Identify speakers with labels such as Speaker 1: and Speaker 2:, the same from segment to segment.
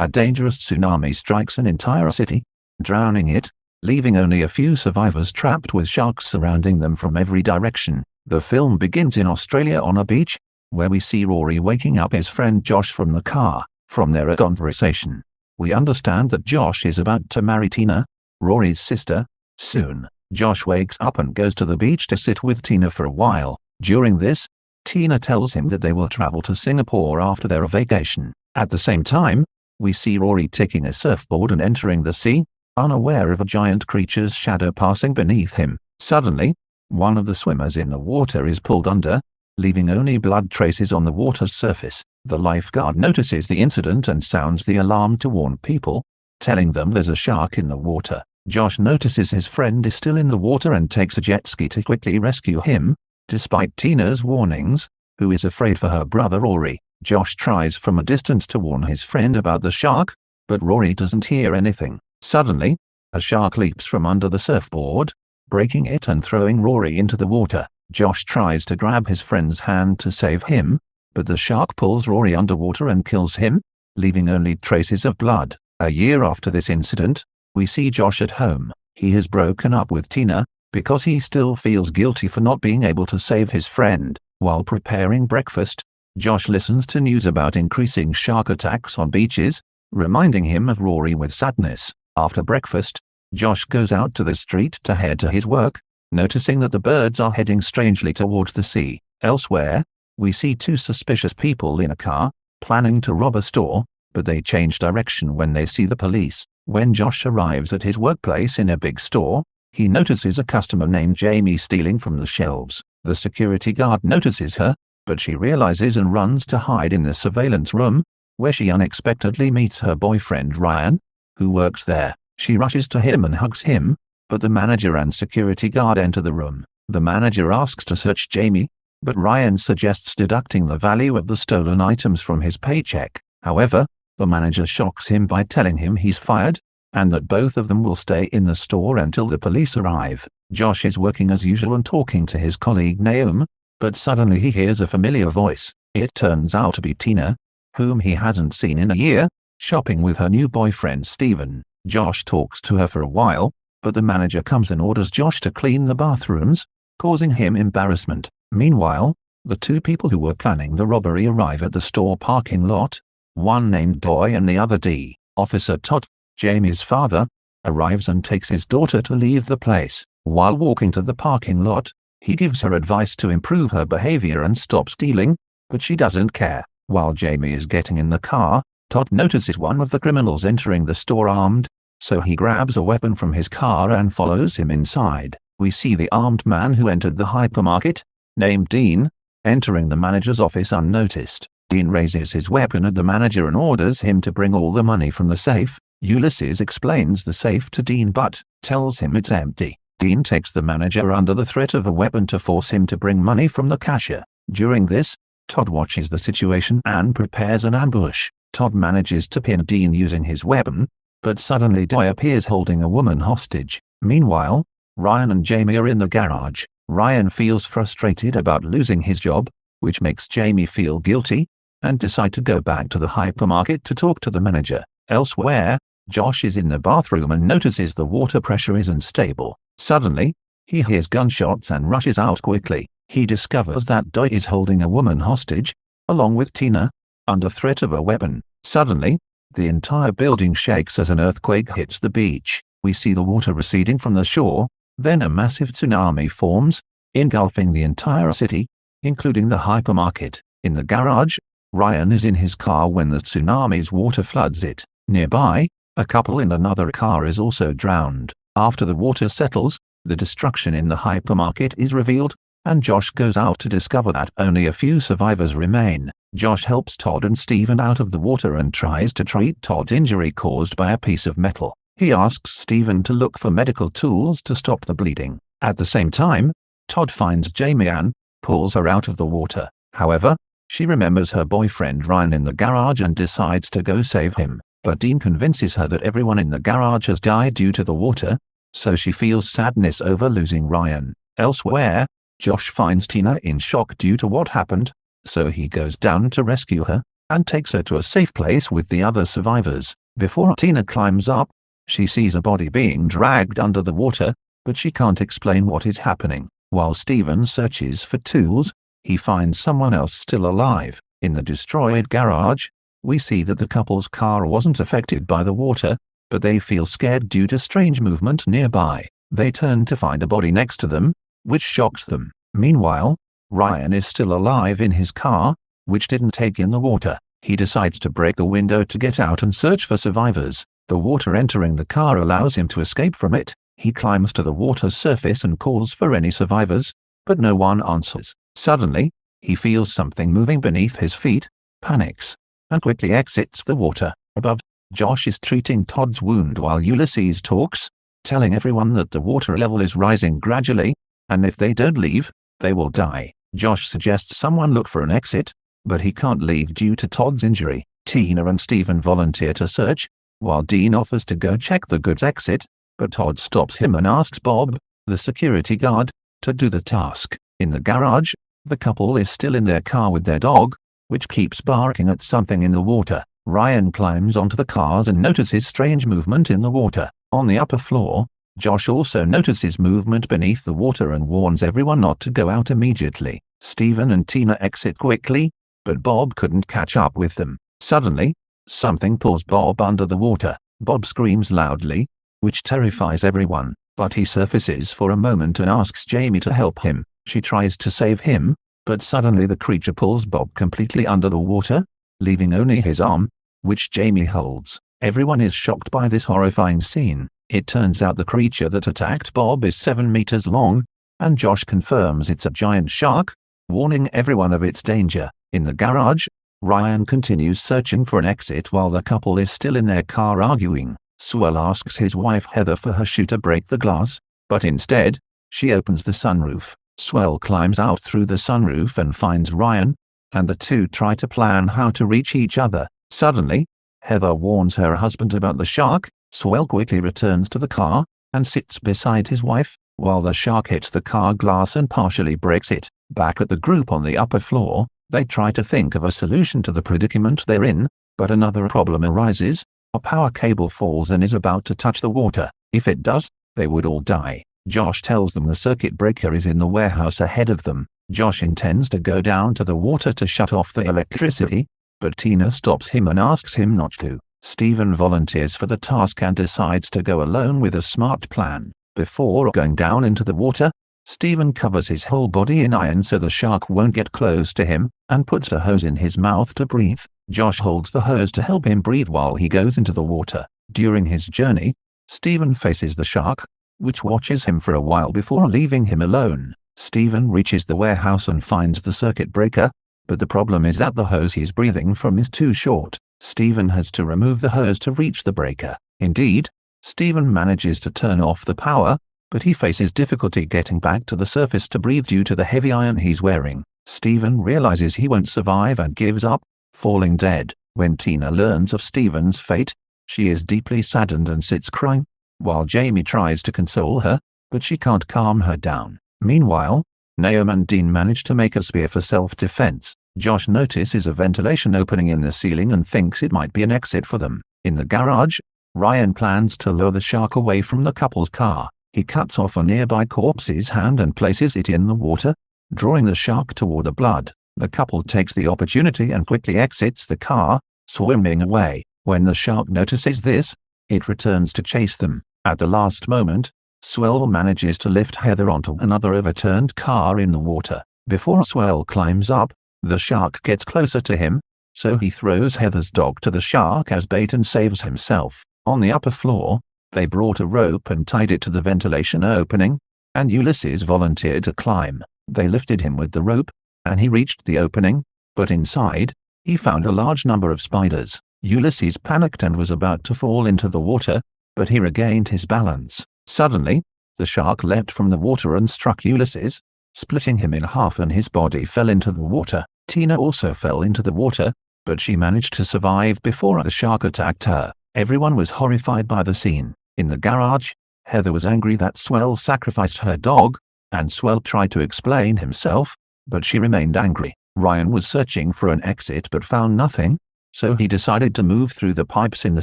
Speaker 1: A dangerous tsunami strikes an entire city, drowning it, leaving only a few survivors trapped with sharks surrounding them from every direction. The film begins in Australia on a beach, where we see Rory waking up his friend Josh from the car. From their conversation, we understand that Josh is about to marry Tina, Rory's sister, soon. Josh wakes up and goes to the beach to sit with Tina for a while. During this, Tina tells him that they will travel to Singapore after their vacation. At the same time, we see Rory taking a surfboard and entering the sea, unaware of a giant creature's shadow passing beneath him. Suddenly, one of the swimmers in the water is pulled under, leaving only blood traces on the water's surface. The lifeguard notices the incident and sounds the alarm to warn people, telling them there's a shark in the water. Josh notices his friend is still in the water and takes a jet ski to quickly rescue him, despite Tina's warnings, who is afraid for her brother Rory. Josh tries from a distance to warn his friend about the shark, but Rory doesn't hear anything. Suddenly, a shark leaps from under the surfboard, breaking it and throwing Rory into the water. Josh tries to grab his friend's hand to save him, but the shark pulls Rory underwater and kills him, leaving only traces of blood. A year after this incident, we see Josh at home. He has broken up with Tina, because he still feels guilty for not being able to save his friend. While preparing breakfast, Josh listens to news about increasing shark attacks on beaches, reminding him of Rory with sadness. After breakfast, Josh goes out to the street to head to his work, noticing that the birds are heading strangely towards the sea. Elsewhere, we see two suspicious people in a car, planning to rob a store, but they change direction when they see the police. When Josh arrives at his workplace in a big store, he notices a customer named Jamie stealing from the shelves. The security guard notices her, but she realizes and runs to hide in the surveillance room, where she unexpectedly meets her boyfriend Ryan, who works there. She rushes to him and hugs him, but the manager and security guard enter the room. The manager asks to search Jamie, but Ryan suggests deducting the value of the stolen items from his paycheck. However, the manager shocks him by telling him he's fired, and that both of them will stay in the store until the police arrive. Josh is working as usual and talking to his colleague Naomi, but suddenly he hears a familiar voice. It turns out to be Tina, whom he hasn't seen in a year, shopping with her new boyfriend Steven. Josh talks to her for a while, but the manager comes and orders Josh to clean the bathrooms, causing him embarrassment. Meanwhile, the two people who were planning the robbery arrive at the store parking lot, one named Doy and the other D. Officer Todd, Jamie's father, arrives and takes his daughter to leave the place. While walking to the parking lot, he gives her advice to improve her behavior and stop stealing, but she doesn't care. While Jamie is getting in the car, Todd notices one of the criminals entering the store armed, so he grabs a weapon from his car and follows him inside. We see the armed man who entered the hypermarket, named Dean, entering the manager's office unnoticed. Dean raises his weapon at the manager and orders him to bring all the money from the safe. Ulysses explains the safe to Dean but tells him it's empty. Dean takes the manager under the threat of a weapon to force him to bring money from the cashier. During this, Todd watches the situation and prepares an ambush. Todd manages to pin Dean using his weapon, but suddenly Doy appears holding a woman hostage. Meanwhile, Ryan and Jamie are in the garage. Ryan feels frustrated about losing his job, which makes Jamie feel guilty, and decide to go back to the hypermarket to talk to the manager. Elsewhere, Josh is in the bathroom and notices the water pressure isn't stable. Suddenly, he hears gunshots and rushes out quickly. He discovers that Doy is holding a woman hostage, along with Tina, under threat of a weapon. Suddenly, the entire building shakes as an earthquake hits the beach. We see the water receding from the shore, then a massive tsunami forms, engulfing the entire city, including the hypermarket. In the garage, Ryan is in his car when the tsunami's water floods it. Nearby, a couple in another car is also drowned. After the water settles, the destruction in the hypermarket is revealed, and Josh goes out to discover that only a few survivors remain. Josh helps Todd and Steven out of the water and tries to treat Todd's injury caused by a piece of metal. He asks Steven to look for medical tools to stop the bleeding. At the same time, Todd finds Jamie and pulls her out of the water. However, she remembers her boyfriend Ryan in the garage and decides to go save him. But Dean convinces her that everyone in the garage has died due to the water, so she feels sadness over losing Ryan. Elsewhere, Josh finds Tina in shock due to what happened, so he goes down to rescue her, and takes her to a safe place with the other survivors. Before Tina climbs up, she sees a body being dragged under the water, but she can't explain what is happening. While Steven searches for tools, he finds someone else still alive. In the destroyed garage, we see that the couple's car wasn't affected by the water, but they feel scared due to strange movement nearby. They turn to find a body next to them, which shocks them. Meanwhile, Ryan is still alive in his car, which didn't take in the water. He decides to break the window to get out and search for survivors. The water entering the car allows him to escape from it. He climbs to the water's surface and calls for any survivors, but no one answers. Suddenly, he feels something moving beneath his feet, panics, and quickly exits the water. Above, Josh is treating Todd's wound while Ulysses talks, telling everyone that the water level is rising gradually, and if they don't leave, they will die. Josh suggests someone look for an exit, but he can't leave due to Todd's injury. Tina and Steven volunteer to search, while Dean offers to go check the goods exit, but Todd stops him and asks Bob, the security guard, to do the task. In the garage, the couple is still in their car with their dog, which keeps barking at something in the water. Ryan climbs onto the cars and notices strange movement in the water. On the upper floor, Josh also notices movement beneath the water and warns everyone not to go out immediately. Steven and Tina exit quickly, but Bob couldn't catch up with them. Suddenly, something pulls Bob under the water. Bob screams loudly, which terrifies everyone, but he surfaces for a moment and asks Jamie to help him. She tries to save him, but suddenly the creature pulls Bob completely under the water, leaving only his arm, which Jamie holds. Everyone is shocked by this horrifying scene. It turns out the creature that attacked Bob is 7 meters long, and Josh confirms it's a giant shark, warning everyone of its danger. In the garage, Ryan continues searching for an exit while the couple is still in their car arguing. Swell asks his wife Heather for her shoe to break the glass, but instead, she opens the sunroof. Swell climbs out through the sunroof and finds Ryan, and the two try to plan how to reach each other. Suddenly, Heather warns her husband about the shark. Swell quickly returns to the car, and sits beside his wife, while the shark hits the car glass and partially breaks it. Back at the group on the upper floor, they try to think of a solution to the predicament they're in, but another problem arises. A power cable falls and is about to touch the water. If it does, they would all die. Josh tells them the circuit breaker is in the warehouse ahead of them. Josh intends to go down to the water to shut off the electricity, but Tina stops him and asks him not to. Steven volunteers for the task and decides to go alone with a smart plan. Before going down into the water, Steven covers his whole body in iron so the shark won't get close to him, and puts a hose in his mouth to breathe. Josh holds the hose to help him breathe while he goes into the water. During his journey, Steven faces the shark, which watches him for a while before leaving him alone. Steven reaches the warehouse and finds the circuit breaker, but the problem is that the hose he's breathing from is too short. Steven has to remove the hose to reach the breaker. Indeed, Steven manages to turn off the power, but he faces difficulty getting back to the surface to breathe due to the heavy iron he's wearing. Steven realizes he won't survive and gives up, falling dead. When Tina learns of Steven's fate, she is deeply saddened and sits crying, while Jamie tries to console her, but she can't calm her down. Meanwhile, Naomi and Dean manage to make a spear for self-defense. Josh notices a ventilation opening in the ceiling and thinks it might be an exit for them. In the garage, Ryan plans to lure the shark away from the couple's car. He cuts off a nearby corpse's hand and places it in the water, drawing the shark toward the blood. The couple takes the opportunity and quickly exits the car, swimming away. When the shark notices this, it returns to chase them. At the last moment, Swell manages to lift Heather onto another overturned car in the water. Before Swell climbs up, the shark gets closer to him, so he throws Heather's dog to the shark as bait and saves himself. On the upper floor, they brought a rope and tied it to the ventilation opening, and Ulysses volunteered to climb. They lifted him with the rope, and he reached the opening, but inside, he found a large number of spiders. Ulysses panicked and was about to fall into the water, but he regained his balance. Suddenly, the shark leapt from the water and struck Ulysses, splitting him in half, and his body fell into the water. Tina also fell into the water, but she managed to survive before the shark attacked her. Everyone was horrified by the scene. In the garage, Heather was angry that Swell sacrificed her dog, and Swell tried to explain himself, but she remained angry. Ryan was searching for an exit but found nothing, so he decided to move through the pipes in the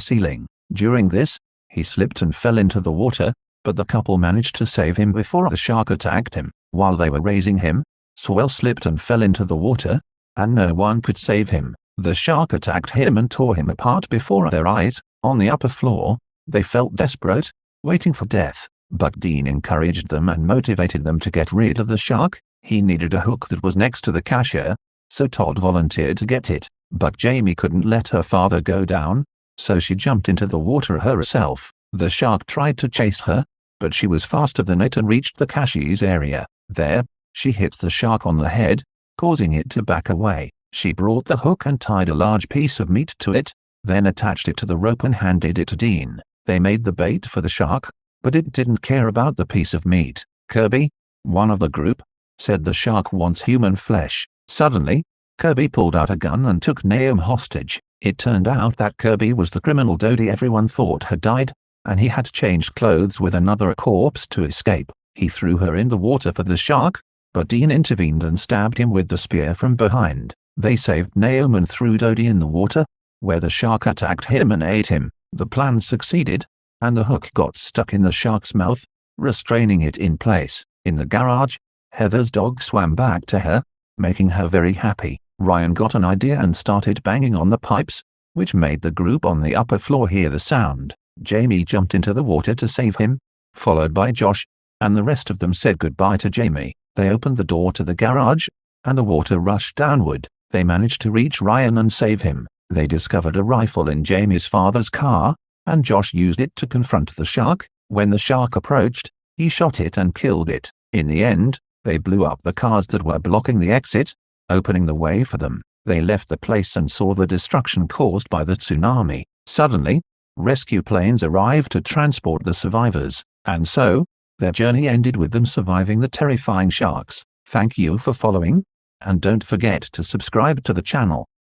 Speaker 1: ceiling. During this, he slipped and fell into the water, but the couple managed to save him before the shark attacked him. While they were raising him, Swell slipped and fell into the water, and no one could save him. The shark attacked him and tore him apart before their eyes. On the upper floor, they felt desperate, waiting for death, but Dean encouraged them and motivated them to get rid of the shark. He needed a hook that was next to the cashier, so Todd volunteered to get it, but Jamie couldn't let her father go down, so she jumped into the water herself. The shark tried to chase her, but she was faster than it and reached the cashier's area. There, she hit the shark on the head, causing it to back away. She brought the hook and tied a large piece of meat to it, then attached it to the rope and handed it to Dean. They made the bait for the shark, but it didn't care about the piece of meat. Kirby, one of the group, said the shark wants human flesh. Suddenly, Kirby pulled out a gun and took Naomi hostage. It turned out that Kirby was the criminal Dodie everyone thought had died, and he had changed clothes with another corpse to escape. He threw her in the water for the shark, but Dean intervened and stabbed him with the spear from behind. They saved Naomi and threw Dodie in the water, where the shark attacked him and ate him. The plan succeeded, and the hook got stuck in the shark's mouth, restraining it in place. In the garage, Heather's dog swam back to her, making her very happy. Ryan got an idea and started banging on the pipes, which made the group on the upper floor hear the sound. Jamie jumped into the water to save him, followed by Josh, and the rest of them said goodbye to Jamie. They opened the door to the garage, and the water rushed downward. They managed to reach Ryan and save him. They discovered a rifle in Jamie's father's car, and Josh used it to confront the shark. When the shark approached, he shot it and killed it. In the end, they blew up the cars that were blocking the exit, opening the way for them. They left the place and saw the destruction caused by the tsunami. Suddenly, rescue planes arrived to transport the survivors, and so, their journey ended with them surviving the terrifying sharks. Thank you for following, and don't forget to subscribe to the channel.